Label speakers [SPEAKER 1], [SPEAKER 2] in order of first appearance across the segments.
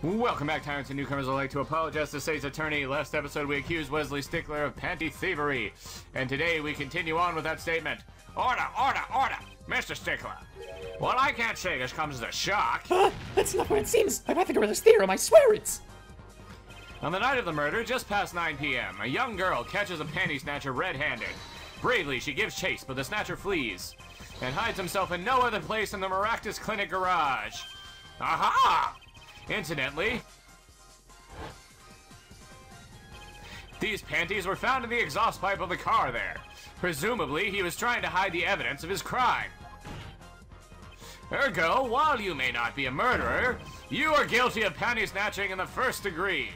[SPEAKER 1] Welcome back, tyrants and newcomers. I'd like to apologize to state's attorney. Last episode we accused Wesley Stickler of panty thievery, and today we continue on with that statement. Order, order, order, Mr. Stickler. Well, I can't say this comes as a shock.
[SPEAKER 2] That's not what it seems. I Pythagoras theorem, I swear it's...
[SPEAKER 1] On the night of the murder, just past 9 p.m., a young girl catches a panty snatcher red-handed. Bravely, she gives chase, but the snatcher flees and hides himself in no other place than the Maractus Clinic garage. Aha! Incidentally, these panties were found in the exhaust pipe of the car there. Presumably, he was trying to hide the evidence of his crime. Ergo, while you may not be a murderer, you are guilty of panty snatching in the first degree.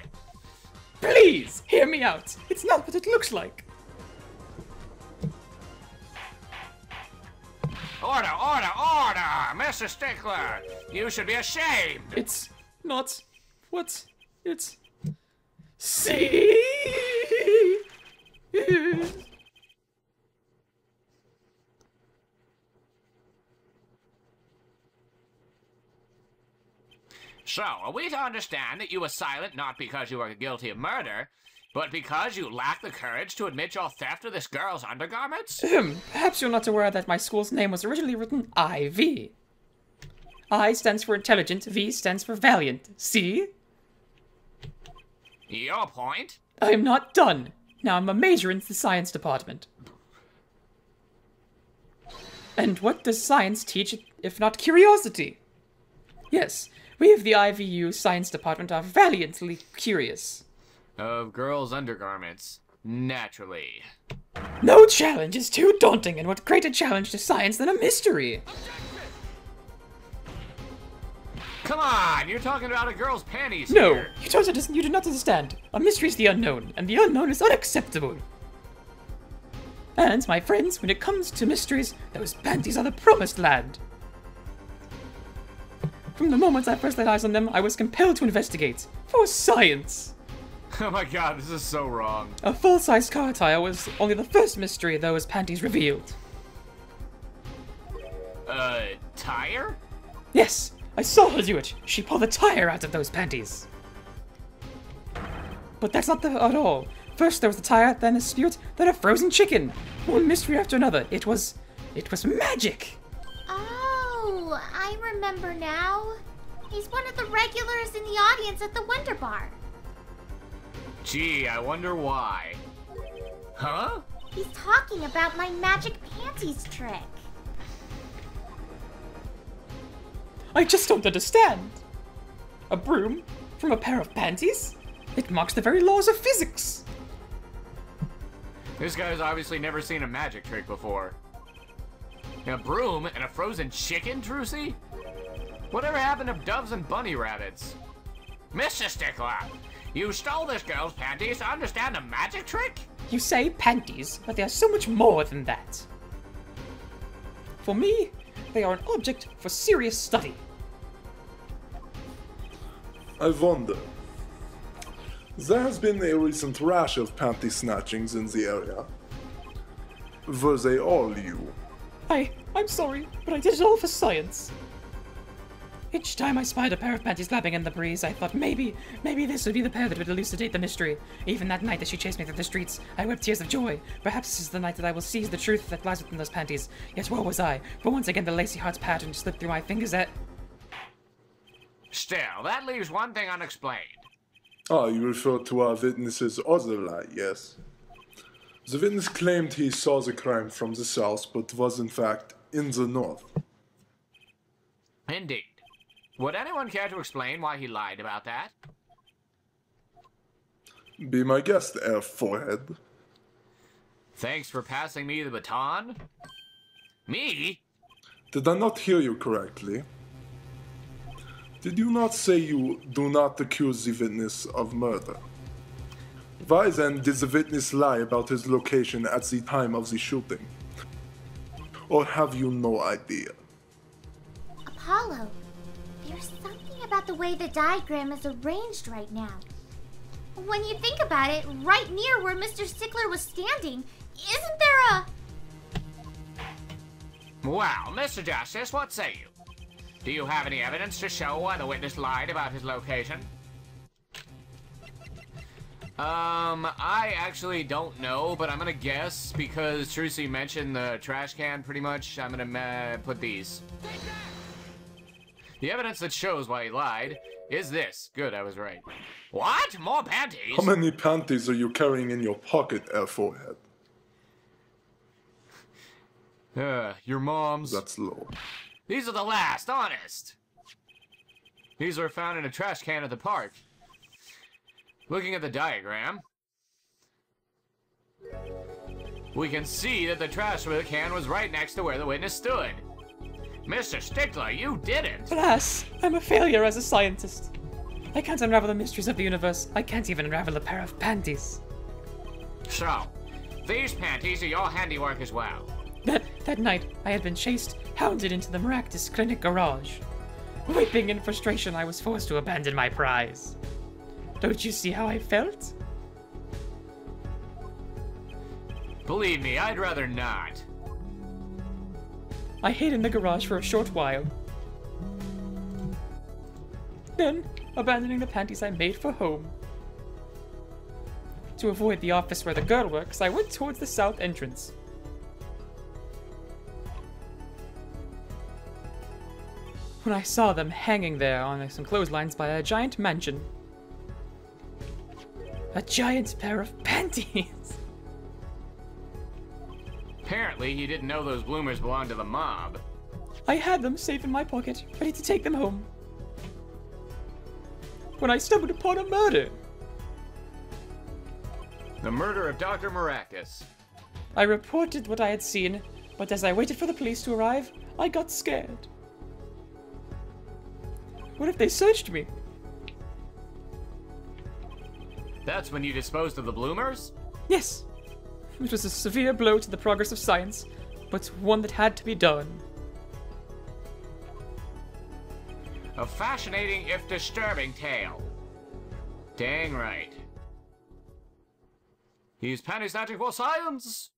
[SPEAKER 2] Please, hear me out. It's not what it looks like.
[SPEAKER 1] Order, order, order! Mr. Stickler, you should be ashamed!
[SPEAKER 2] It's not what it's... See?
[SPEAKER 1] So, are we to understand that you were silent not because you were guilty of murder, but because you lack the courage to admit your theft of this girl's undergarments?
[SPEAKER 2] Perhaps you're not aware that my school's name was originally written IV. I stands for intelligent, V stands for valiant. See?
[SPEAKER 1] Your point?
[SPEAKER 2] I am not done. Now I'm a major in the science department. And what does science teach if not curiosity? Yes, we of the IVU science department are valiantly curious.
[SPEAKER 1] Of girls' undergarments. Naturally.
[SPEAKER 2] No challenge is too daunting, and what greater challenge to science than a mystery?
[SPEAKER 1] Come on, you're talking about a girl's panties
[SPEAKER 2] No,
[SPEAKER 1] here.
[SPEAKER 2] you do not understand. A mystery is the unknown, and the unknown is unacceptable. And, my friends, when it comes to mysteries, those panties are the promised land. From the moment I first laid eyes on them, I was compelled to investigate. For science!
[SPEAKER 1] Oh my god, this is so wrong.
[SPEAKER 2] A full-size car tire was only the first mystery those panties revealed.
[SPEAKER 1] Tire?
[SPEAKER 2] Yes, I saw her do it. She pulled the tire out of those panties. But that's not at all. First there was the tire, then a spirit, then a frozen chicken. One mystery after another. It was magic.
[SPEAKER 3] Oh, I remember now. He's one of the regulars in the audience at the Wonder Bar.
[SPEAKER 1] Gee, I wonder why. Huh?
[SPEAKER 3] He's talking about my magic panties trick.
[SPEAKER 2] I just don't understand. A broom from a pair of panties? It mocks the very laws of physics.
[SPEAKER 1] This guy's obviously never seen a magic trick before. A broom and a frozen chicken, Trucy? Whatever happened to doves and bunny rabbits? Mr. Stickler, you stole this girl's panties to understand a magic trick?
[SPEAKER 2] You say panties, but they are so much more than that. For me, they are an object for serious study.
[SPEAKER 4] I wonder. There has been a recent rash of panty snatchings in the area. Were they all you?
[SPEAKER 2] I'm sorry, but I did it all for science. Each time I spied a pair of panties flapping in the breeze, I thought maybe this would be the pair that would elucidate the mystery. Even that night as she chased me through the streets, I wept tears of joy. Perhaps this is the night that I will seize the truth that lies within those panties. Yet woe was I, for once again the lacy heart's pattern slipped through my fingers at...
[SPEAKER 1] Still, that leaves one thing unexplained.
[SPEAKER 4] Ah, you refer to our witness's other lie, yes? The witness claimed he saw the crime from the south, but was in fact in the north.
[SPEAKER 1] Indeed. Would anyone care to explain why he lied about that?
[SPEAKER 4] Be my guest, Air Forehead.
[SPEAKER 1] Thanks for passing me the baton. Me?
[SPEAKER 4] Did I not hear you correctly? Did you not say you do not accuse the witness of murder? Why then did the witness lie about his location at the time of the shooting? Or have you no idea?
[SPEAKER 3] Apollo, there's something about the way the diagram is arranged right now. When you think about it, right near where Mr. Stickler was standing, isn't there a...
[SPEAKER 1] Well, Mr. Justice, what say you? Do you have any evidence to show why the witness lied about his location? I actually don't know, but I'm gonna guess because Trucy mentioned the trash can pretty much. I'm gonna put these. The evidence that shows why he lied is this. Good, I was right. What? More panties?
[SPEAKER 4] How many panties are you carrying in your pocket, Airforehead?
[SPEAKER 1] Your mom's.
[SPEAKER 4] That's low.
[SPEAKER 1] These are the last, honest. These were found in a trash can at the park. Looking at the diagram, we can see that the trash can was right next to where the witness stood. Mr. Stickler, you didn't!
[SPEAKER 2] Alas, I'm a failure as a scientist. I can't unravel the mysteries of the universe. I can't even unravel a pair of panties.
[SPEAKER 1] So, these panties are your handiwork as well.
[SPEAKER 2] That night, I had been chased, hounded into the Maractus Clinic garage. Weeping in frustration, I was forced to abandon my prize. Don't you see how I felt?
[SPEAKER 1] Believe me, I'd rather not.
[SPEAKER 2] I hid in the garage for a short while. Then, abandoning the panties, I made for home. To avoid the office where the girl works, I went towards the south entrance. When I saw them hanging there on some clotheslines by a giant mansion. A giant pair of panties!
[SPEAKER 1] Apparently, he didn't know those bloomers belonged to the mob.
[SPEAKER 2] I had them safe in my pocket, ready to take them home. When I stumbled upon a murder.
[SPEAKER 1] The murder of Dr. Maractus.
[SPEAKER 2] I reported what I had seen, but as I waited for the police to arrive, I got scared. What if they searched me?
[SPEAKER 1] That's when you disposed of the bloomers?
[SPEAKER 2] Yes. It was a severe blow to the progress of science, but one that had to be done.
[SPEAKER 1] A fascinating, if disturbing, tale. Dang right. He's panty snatching for science!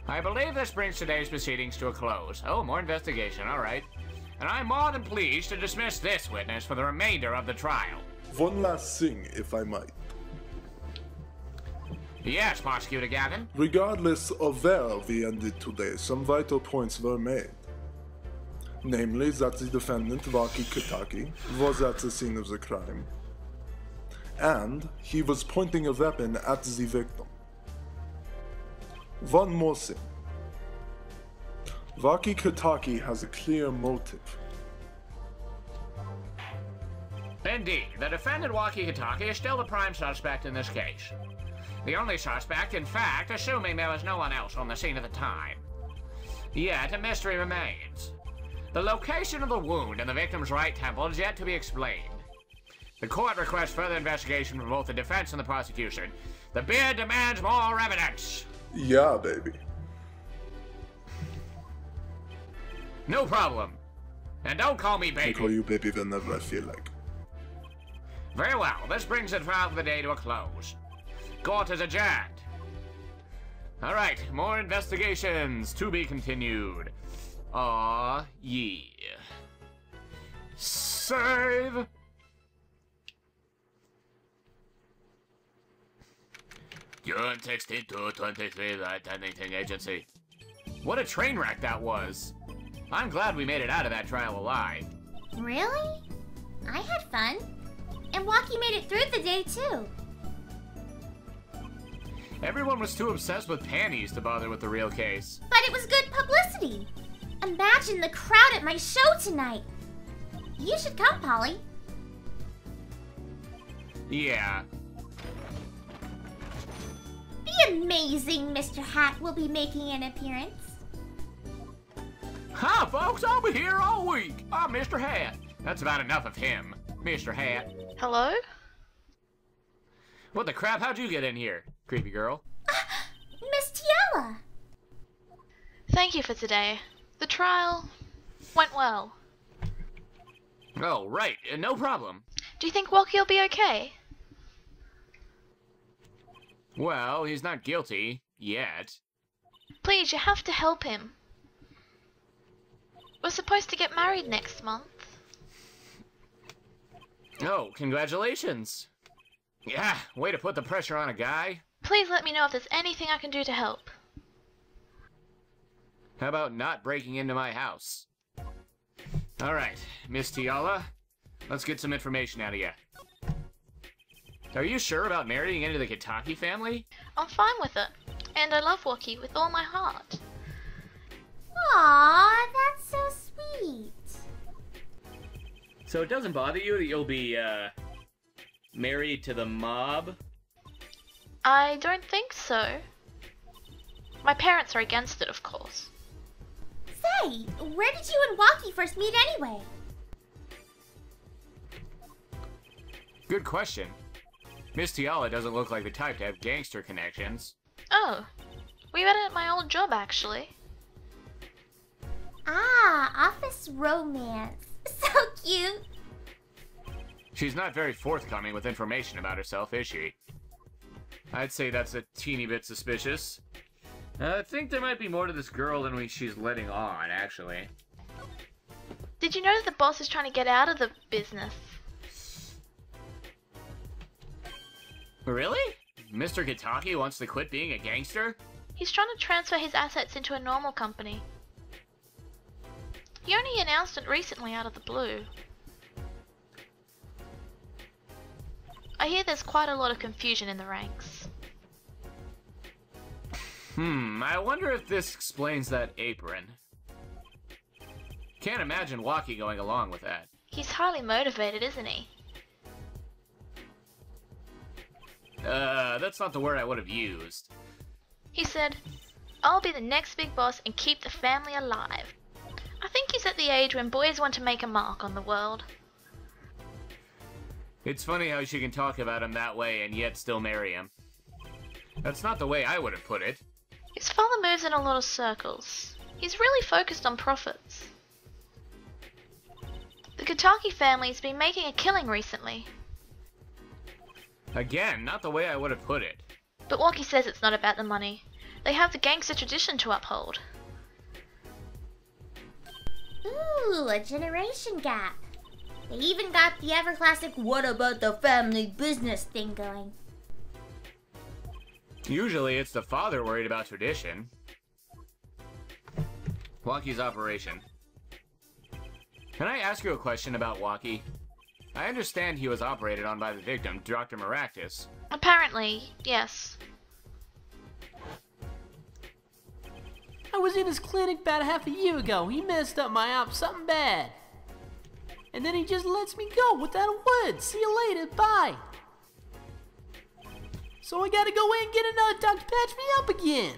[SPEAKER 1] I believe this brings today's proceedings to a close. Oh, more investigation, alright. And I'm more than pleased to dismiss this witness for the remainder of the trial.
[SPEAKER 4] One last thing, if I might.
[SPEAKER 1] Yes, Prosecutor Gavin.
[SPEAKER 4] Regardless of where we ended today, some vital points were made. Namely, that the defendant, Kitaki, was at the scene of the crime. And he was pointing a weapon at the victim. One more thing. Kitaki has a clear motive.
[SPEAKER 1] Indeed, the defendant Kitaki is still the prime suspect in this case. The only suspect, in fact, assuming there was no one else on the scene at the time. Yet, a mystery remains. The location of the wound in the victim's right temple is yet to be explained. The court requests further investigation from both the defense and the prosecution. The beard demands more evidence.
[SPEAKER 4] Yeah, baby.
[SPEAKER 1] No problem. And don't call me baby.
[SPEAKER 4] I call you baby whenever I feel like.
[SPEAKER 1] Very well, this brings the trial for the day to a close. Court is adjourned. Alright, more investigations to be continued. Aw, yeah. Save! You're texting to 23 anything agency. What a train wreck that was. I'm glad we made it out of that trial alive.
[SPEAKER 3] Really? I had fun. And Walkie made it through the day, too.
[SPEAKER 1] Everyone was too obsessed with panties to bother with the real case.
[SPEAKER 3] But it was good publicity. Imagine the crowd at my show tonight. You should come, Polly.
[SPEAKER 1] Yeah.
[SPEAKER 3] The amazing Mr. Hat will be making an appearance.
[SPEAKER 1] Hi, folks. I'll be here all week. I'm Mr. Hat. That's about enough of him, Mr. Hat.
[SPEAKER 5] Hello?
[SPEAKER 1] What the crap? How'd you get in here, creepy girl?
[SPEAKER 3] Miss Tiala.
[SPEAKER 5] Thank you for today. The trial went well.
[SPEAKER 1] Oh, right. No problem.
[SPEAKER 5] Do you think Walkie will be okay?
[SPEAKER 1] Well, he's not guilty. Yet.
[SPEAKER 5] Please, you have to help him. We're supposed to get married next month.
[SPEAKER 1] Oh, congratulations. Yeah, way to put the pressure on a guy.
[SPEAKER 5] Please let me know if there's anything I can do to help.
[SPEAKER 1] How about not breaking into my house? Alright, Miss Tiala, let's get some information out of you. Are you sure about marrying into the Kitaki family?
[SPEAKER 5] I'm fine with it, and I love Waki with all my heart.
[SPEAKER 3] Aww, that's so sweet.
[SPEAKER 1] So it doesn't bother you that you'll be, married to the mob?
[SPEAKER 5] I don't think so. My parents are against it, of course.
[SPEAKER 3] Say, where did you and Waki first meet anyway?
[SPEAKER 1] Good question. Miss Tiala doesn't look like the type to have gangster connections.
[SPEAKER 5] Oh, we met at my old job, actually.
[SPEAKER 3] Ah, office romance. So cute.
[SPEAKER 1] She's not very forthcoming with information about herself, is she? I'd say that's a teeny bit suspicious. I think there might be more to this girl than she's letting on, actually.
[SPEAKER 5] Did you know that the boss is trying to get out of the business?
[SPEAKER 1] Really? Mr. Kitaki wants to quit being a gangster?
[SPEAKER 5] He's trying to transfer his assets into a normal company. He only announced it recently out of the blue. I hear there's quite a lot of confusion in the ranks.
[SPEAKER 1] I wonder if this explains that apron. Can't imagine Waki going along with that.
[SPEAKER 5] He's highly motivated, isn't he?
[SPEAKER 1] That's not the word I would have used.
[SPEAKER 5] He said, "I'll be the next big boss and keep the family alive." I think he's at the age when boys want to make a mark on the world.
[SPEAKER 1] It's funny how she can talk about him that way and yet still marry him. That's not the way I would have put it.
[SPEAKER 5] His father moves in a lot of circles. He's really focused on profits. The Kitaki family's been making a killing recently.
[SPEAKER 1] Again, not the way I would have put it.
[SPEAKER 5] But Waki says it's not about the money. They have the gangster tradition to uphold.
[SPEAKER 3] Ooh, a generation gap. They even got the ever classic "what about the family business" thing going.
[SPEAKER 1] Usually it's the father worried about tradition. Waki's operation. Can I ask you a question about Waki? I understand he was operated on by the victim, Dr. Maractus.
[SPEAKER 5] Apparently, yes.
[SPEAKER 6] I was in his clinic about half a year ago. He messed up my op something bad. And then he just lets me go without a word. See you later, bye. So I gotta go in and get another doc to patch me up again.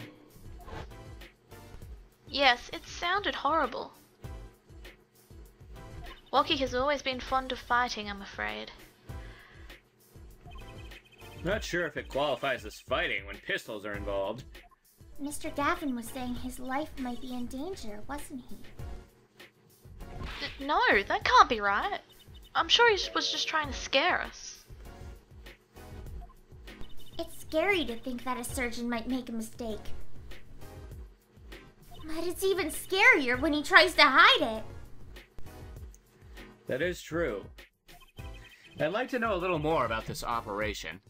[SPEAKER 5] Yes, it sounded horrible. Waki has always been fond of fighting, I'm afraid.
[SPEAKER 1] Not sure if it qualifies as fighting when pistols are involved.
[SPEAKER 3] Mr. Gavin was saying his life might be in danger, wasn't he?
[SPEAKER 5] No, that can't be right. I'm sure he was just trying to scare us.
[SPEAKER 3] It's scary to think that a surgeon might make a mistake. But it's even scarier when he tries to hide it.
[SPEAKER 1] That is true. I'd like to know a little more about this operation.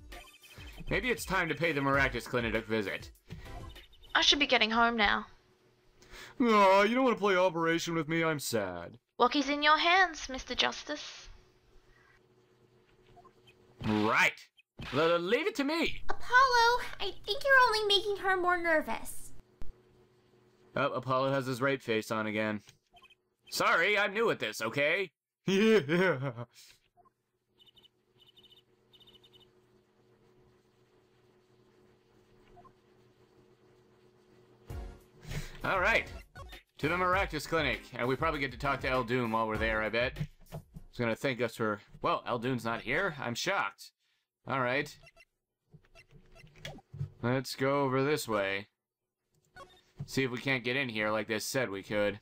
[SPEAKER 1] Maybe it's time to pay the Maractus Clinic a visit.
[SPEAKER 5] I should be getting home now.
[SPEAKER 1] Aw, you don't want to play Operation with me? I'm sad.
[SPEAKER 5] Waki's in your hands, Mr. Justice.
[SPEAKER 1] Right. Leave it to me.
[SPEAKER 3] Apollo, I think you're only making her more nervous.
[SPEAKER 1] Oh, Apollo has his rape face on again. Sorry, I'm new at this, okay? Yeah. All right. To the Maractus Clinic, and we probably get to talk to Eldoon while we're there, I bet. He's gonna thank us for... Well, Eldoon's not here? I'm shocked. All right. Let's go over this way. See if we can't get in here like they said we could.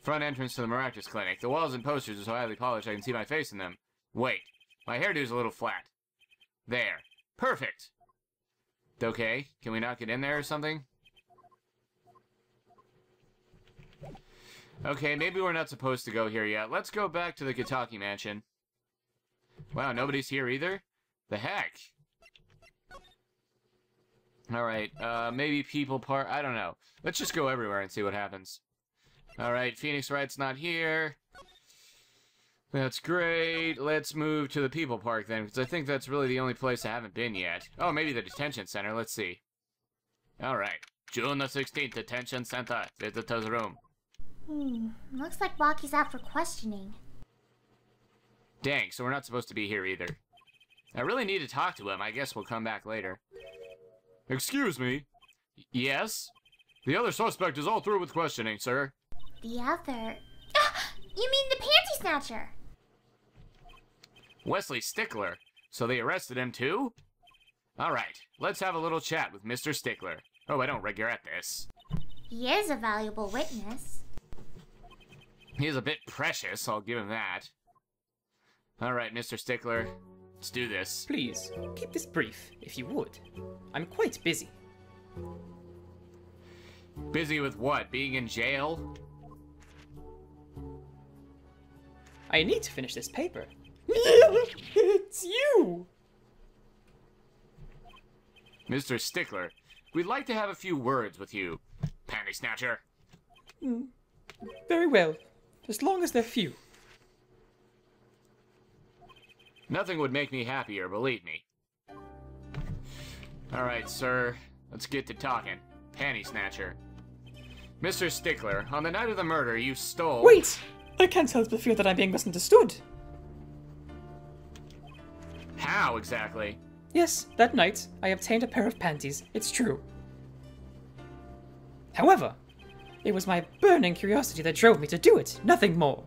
[SPEAKER 1] Front entrance to the Maractus Clinic. The walls and posters are so highly polished I can see my face in them. Wait, my hairdo's a little flat. There. Perfect! Okay, can we not get in there or something? Okay, maybe we're not supposed to go here yet. Let's go back to the Kitaki mansion. Wow, nobody's here either? The heck? Alright, maybe people part... I don't know. Let's just go everywhere and see what happens. Alright, Phoenix Wright's not here. That's great. Let's move to the people park then, because I think that's really the only place I haven't been yet. Oh, maybe the detention center. Let's see. Alright. June the 16th, detention center. Visitor's room.
[SPEAKER 3] Looks like Waki's out for questioning.
[SPEAKER 1] Dang, so we're not supposed to be here either. I really need to talk to him. I guess we'll come back later. Excuse me. Yes? The other suspect is all through with questioning, sir.
[SPEAKER 3] The other... You mean the panty snatcher?
[SPEAKER 1] Wesley Stickler. So they arrested him too? Alright, let's have a little chat with Mr. Stickler. Oh, I don't regret this.
[SPEAKER 3] He is a valuable witness.
[SPEAKER 1] He's a bit precious, I'll give him that. Alright, Mr. Stickler, let's do this.
[SPEAKER 2] Please, keep this brief, if you would. I'm quite busy.
[SPEAKER 1] Busy with what? Being in jail?
[SPEAKER 2] I need to finish this paper. It's you!
[SPEAKER 1] Mr. Stickler, we'd like to have a few words with you, panty snatcher.
[SPEAKER 2] Very well, as long as they're few.
[SPEAKER 1] Nothing would make me happier, believe me. Alright, sir, let's get to talking. Panty snatcher. Mr. Stickler, on the night of the murder, you stole...
[SPEAKER 2] Wait! I can't help but feel that I'm being misunderstood.
[SPEAKER 1] How, exactly?
[SPEAKER 2] Yes, that night, I obtained a pair of panties, it's true. However, it was my burning curiosity that drove me to do it, nothing more.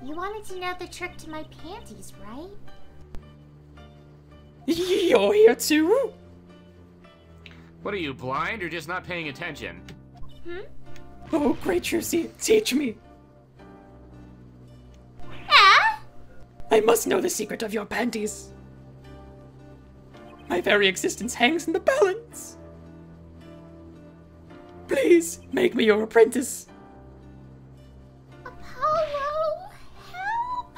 [SPEAKER 3] You wanted to know the trick to my panties, right?
[SPEAKER 2] You're here too?
[SPEAKER 1] What are you, blind or just not paying attention?
[SPEAKER 2] Oh, great Trucy, teach me. I must know the secret of your panties. My very existence hangs in the balance. Please, make me your apprentice.
[SPEAKER 3] Apollo, help!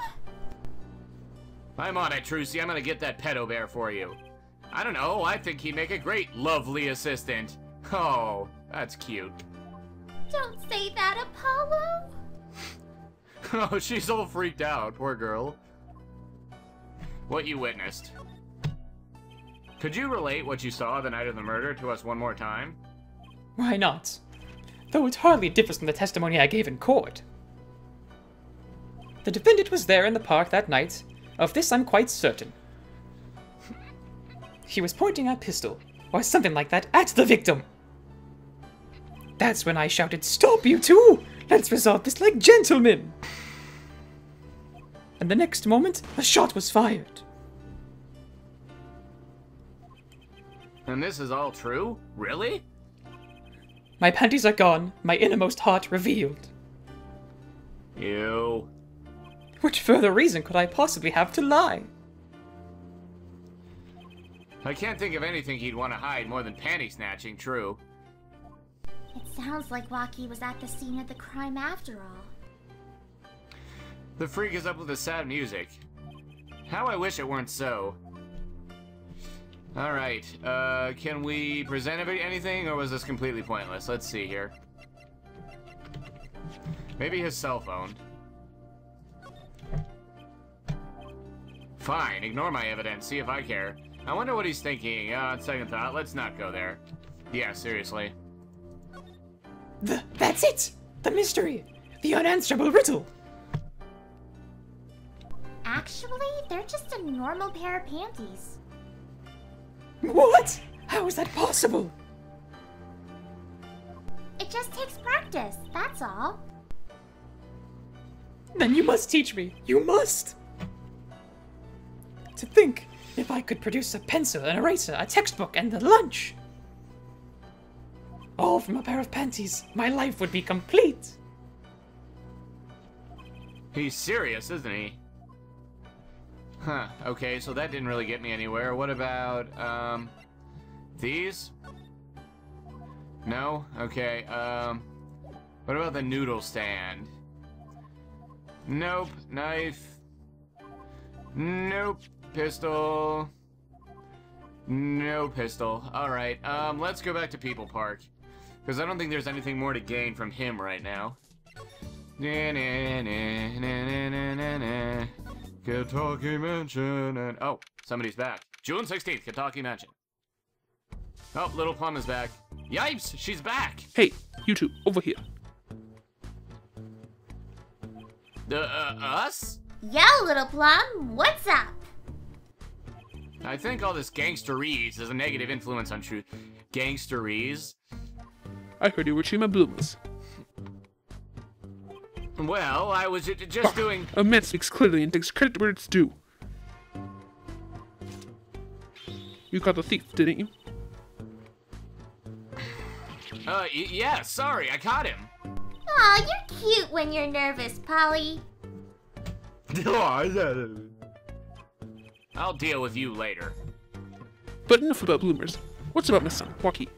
[SPEAKER 1] I'm on it, Trucy. I'm gonna get that pedo bear for you. I don't know, I think he'd make a great lovely assistant. Oh, that's cute.
[SPEAKER 3] Don't say that, Apollo.
[SPEAKER 1] Oh, she's all freaked out, poor girl. What you witnessed. Could you relate what you saw the night of the murder to us one more time?
[SPEAKER 2] Why not? Though it hardly differs from the testimony I gave in court. The defendant was there in the park that night. Of this I'm quite certain. He was pointing a pistol, or something like that, at the victim. That's when I shouted, "Stop, you two! Let's resolve this like gentlemen!" And the next moment, a shot was fired.
[SPEAKER 1] And this is all true? Really?
[SPEAKER 2] My panties are gone, my innermost heart revealed.
[SPEAKER 1] Ew.
[SPEAKER 2] What further reason could I possibly have to lie?
[SPEAKER 1] I can't think of anything he'd want to hide more than panty snatching, true.
[SPEAKER 3] It sounds like Waki was at the scene of the crime after all.
[SPEAKER 1] The freak is up with the sad music. How I wish it weren't so. Alright, can we present anything, or was this completely pointless? Let's see here. Maybe his cell phone. Fine, ignore my evidence, see if I care. I wonder what he's thinking. On second thought, let's not go there. Yeah, seriously.
[SPEAKER 2] That's it! The mystery! The unanswerable riddle!
[SPEAKER 3] Actually, they're just a normal pair of panties.
[SPEAKER 2] What? How is that possible?
[SPEAKER 3] It just takes practice, that's all.
[SPEAKER 2] Then you must teach me. You must! To think, if I could produce a pencil, an eraser, a textbook, and a lunch. All from a pair of panties, my life would be complete.
[SPEAKER 1] He's serious, isn't he? Huh, okay, so that didn't really get me anywhere. What about, these? No? Okay, What about the noodle stand? Nope. Knife. Nope. Pistol. No pistol. Alright, let's go back to People Park. Because I don't think there's anything more to gain from him right now. Kitaki Mansion and... Oh, somebody's back. June 16th, Kitaki Mansion. Oh, Little Plum is back. Yipes, she's back!
[SPEAKER 7] Hey, you two, over here.
[SPEAKER 1] Us?
[SPEAKER 3] Yo, Little Plum, what's up?
[SPEAKER 1] I think all this gangsterese is a negative influence on truth. Gangsterese?
[SPEAKER 7] I heard you were chewing my bloomers.
[SPEAKER 1] Well, I was just doing...
[SPEAKER 7] A man speaks clearly and takes credit where it's due. You caught the thief, didn't you?
[SPEAKER 1] Yeah, sorry, I caught him.
[SPEAKER 3] Aw, you're cute when you're nervous, Polly.
[SPEAKER 1] I'll deal with you later.
[SPEAKER 7] But enough about bloomers. What's about my son, Waki?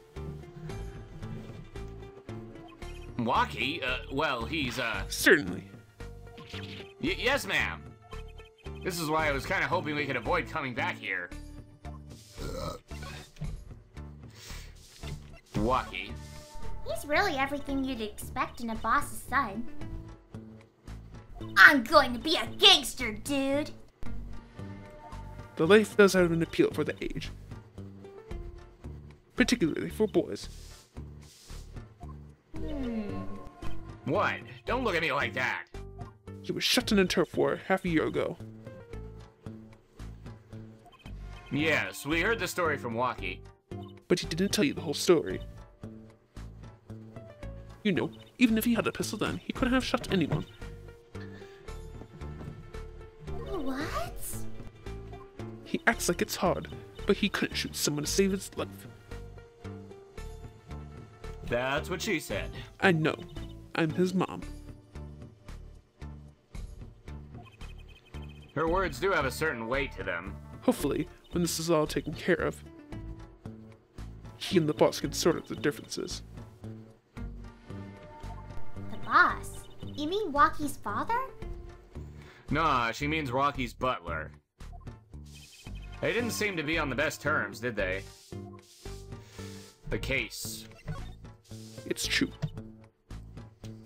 [SPEAKER 1] Waki? Well, he's,
[SPEAKER 7] Certainly.
[SPEAKER 1] Yes, ma'am. This is why I was kind of hoping we could avoid coming back here. Waki.
[SPEAKER 3] He's really everything you'd expect in a boss's son. I'm going to be a gangster, dude.
[SPEAKER 7] The life does have an appeal for the age. Particularly for boys.
[SPEAKER 1] What? Don't look at me like that.
[SPEAKER 7] He was shut in a turf war half a year ago.
[SPEAKER 1] Yes, we heard the story from Waki.
[SPEAKER 7] But he didn't tell you the whole story. You know, even if he had a pistol then, he couldn't have shot anyone.
[SPEAKER 3] What?
[SPEAKER 7] He acts like it's hard, but he couldn't shoot someone to save his life.
[SPEAKER 1] That's what she said.
[SPEAKER 7] I know. I'm his mom.
[SPEAKER 1] Her words do have a certain weight to them.
[SPEAKER 7] Hopefully, when this is all taken care of, he and the boss can sort out the differences.
[SPEAKER 3] The boss? You mean Waki's father?
[SPEAKER 1] Nah, she means Waki's butler. They didn't seem to be on the best terms, did they? The case.
[SPEAKER 7] It's true.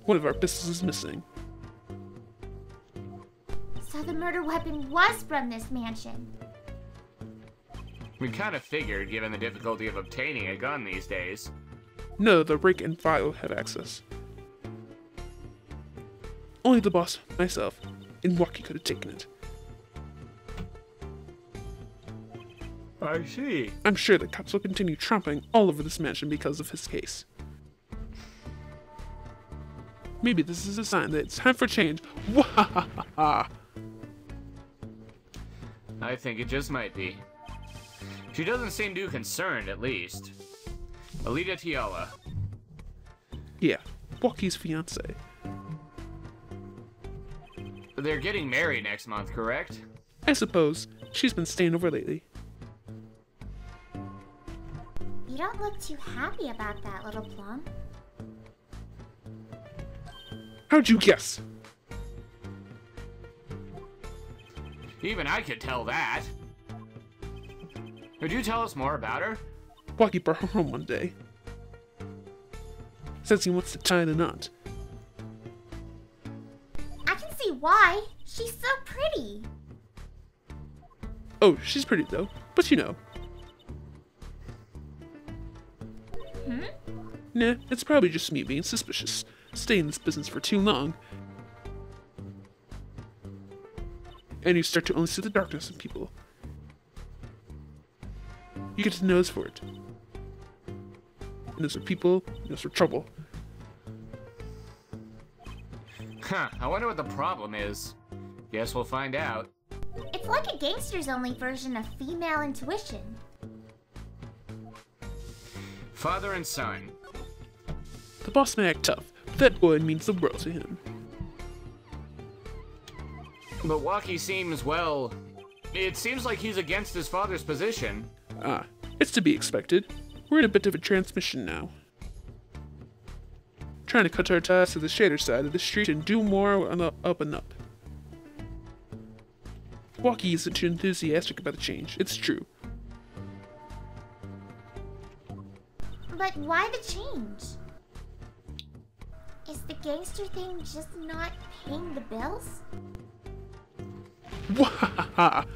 [SPEAKER 7] One of our pistols is missing.
[SPEAKER 3] So the murder weapon was from this mansion.
[SPEAKER 1] We kind of figured, given the difficulty of obtaining a gun these days.
[SPEAKER 7] No, the rank and file have access. Only the boss, myself, and Waki could have taken it.
[SPEAKER 1] I see.
[SPEAKER 7] I'm sure the cops will continue tromping all over this mansion because of his case. Maybe this is a sign that it's time for change. Wahahaha!
[SPEAKER 1] I think it just might be. She doesn't seem too concerned, at least. Alita Tiala.
[SPEAKER 7] Yeah, Waki's fiance.
[SPEAKER 1] They're getting married next month, correct?
[SPEAKER 7] I suppose. She's been staying over lately.
[SPEAKER 3] You don't look too happy about that, Little Plum.
[SPEAKER 7] How'd you guess?
[SPEAKER 1] Even I could tell that. Could you tell us more about her?
[SPEAKER 7] Waki brought her home one day. Says he wants to tie the knot.
[SPEAKER 3] I can see why. She's so pretty.
[SPEAKER 7] Oh, she's pretty though, but you know. Nah, it's probably just me being suspicious. Stay in this business for too long. And you start to only see the darkness in people. You get to nose for it. And those are people, and those are trouble.
[SPEAKER 1] Huh, I wonder what the problem is. Guess we'll find out.
[SPEAKER 3] It's like a gangster's only version of female intuition.
[SPEAKER 1] Father and son.
[SPEAKER 7] The boss may act tough, but that boy means the world to him.
[SPEAKER 1] But Waki seems, well... It seems like he's against his father's position.
[SPEAKER 7] Ah, it's to be expected. We're in a bit of a transmission now. Trying to cut our ties to the shader side of the street and do more on the up and up. Walkie isn't too enthusiastic about the change, it's true.
[SPEAKER 3] But why the change? Is the gangster thing just not paying the bills?
[SPEAKER 7] Wahaha!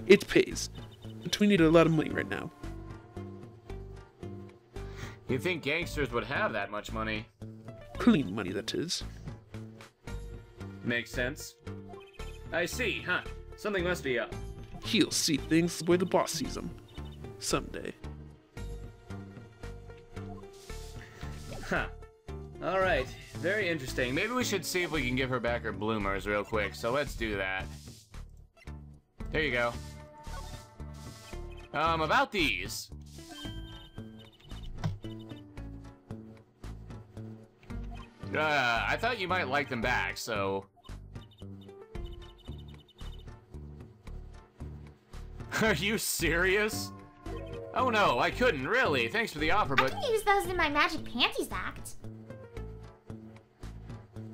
[SPEAKER 7] It pays, but we need a lot of money right now.
[SPEAKER 1] You'd think gangsters would have that much money.
[SPEAKER 7] Clean money, that is.
[SPEAKER 1] Makes sense. I see, huh? Something must be up.
[SPEAKER 7] He'll see things the way the boss sees them. Someday.
[SPEAKER 1] Huh. Alright, very interesting. Maybe we should see if we can give her back her bloomers real quick, so let's do that. There you go. About these. I thought you might like them back, so... Are you serious? Oh no, I couldn't, really. Thanks for the offer, but...
[SPEAKER 3] I can use those in my Magic Panties act.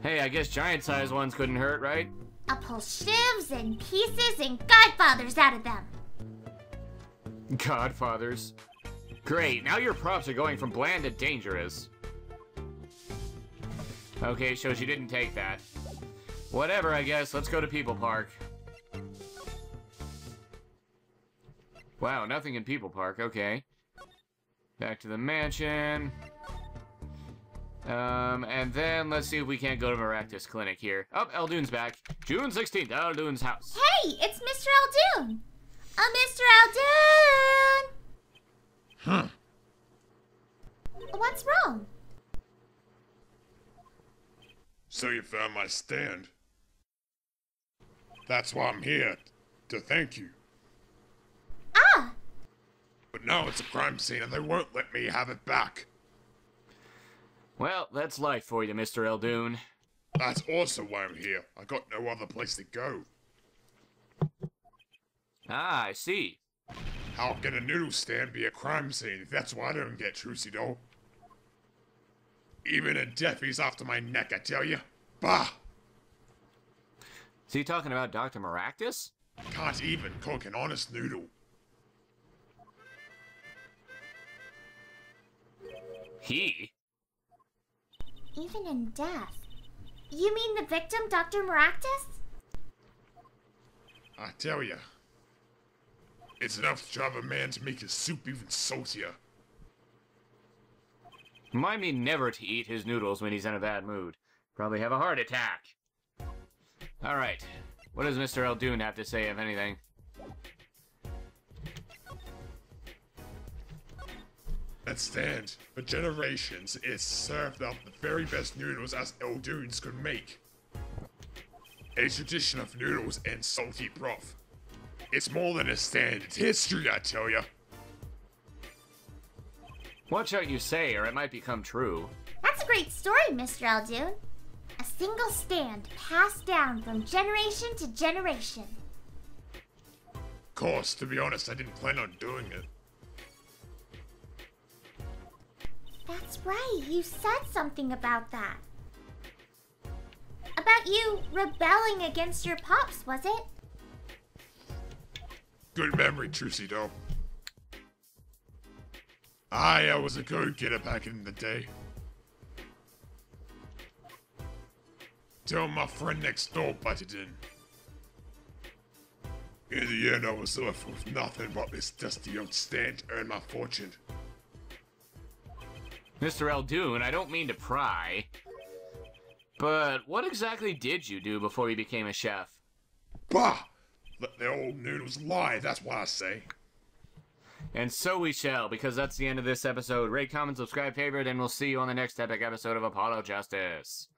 [SPEAKER 1] Hey, I guess giant-sized ones couldn't hurt, right?
[SPEAKER 3] I'll pull shivs and pieces and godfathers out of them.
[SPEAKER 1] Godfathers. Great, now your props are going from bland to dangerous. Okay, so she didn't take that. Whatever, I guess. Let's go to People Park. Wow, nothing in People Park. Okay. Back to the mansion. And then let's see if we can't go to Maractus Clinic here. Oh, Eldoon's back. June 16th, Eldoon's house.
[SPEAKER 3] Hey, it's Mr. Eldoon. Mr. Eldoon!
[SPEAKER 8] Huh.
[SPEAKER 3] What's wrong?
[SPEAKER 8] So you found my stand. That's why I'm here, to thank you.
[SPEAKER 3] Ah!
[SPEAKER 8] But no, it's a crime scene and they won't let me have it back.
[SPEAKER 1] Well, that's life for you, Mr. Eldoon.
[SPEAKER 8] That's also why I'm here. I got no other place to go.
[SPEAKER 1] Ah, I see.
[SPEAKER 8] How can a noodle stand be a crime scene? That's why I don't get Trucy, though. Even a deafy's after my neck, I tell you. Bah!
[SPEAKER 1] Is he talking about Dr. Maractus?
[SPEAKER 8] Can't even cook an honest noodle.
[SPEAKER 1] He?
[SPEAKER 3] Even in death. You mean the victim, Dr. Maractus?
[SPEAKER 8] I tell ya. It's enough to drive a man to make his soup even saltier.
[SPEAKER 1] Remind me never to eat his noodles when he's in a bad mood. Probably have a heart attack. Alright. What does Mr. Eldoon have to say, if anything?
[SPEAKER 8] That stand, for generations, it's served up the very best noodles as Eldoons could make. A tradition of noodles and salty broth. It's more than a stand, it's history, I tell ya.
[SPEAKER 1] Watch what you say, or it might become true.
[SPEAKER 3] That's a great story, Mr. Eldoon. A single stand passed down from generation to generation.
[SPEAKER 8] Of course, to be honest, I didn't plan on doing it.
[SPEAKER 3] That's right, you said something about that. About you rebelling against your pops, was it?
[SPEAKER 8] Good memory, Trucy, though. I was a go-getter back in the day. Till my friend next door butted in. In the end, I was left with nothing but this dusty old stand to earn my fortune.
[SPEAKER 1] Mr. Eldoon, I don't mean to pry, but what exactly did you do before you became a chef?
[SPEAKER 8] Bah! Let the old noodles lie, that's what I say.
[SPEAKER 1] And so we shall, because that's the end of this episode. Rate, comment, subscribe, favorite, and we'll see you on the next epic episode of Apollo Justice.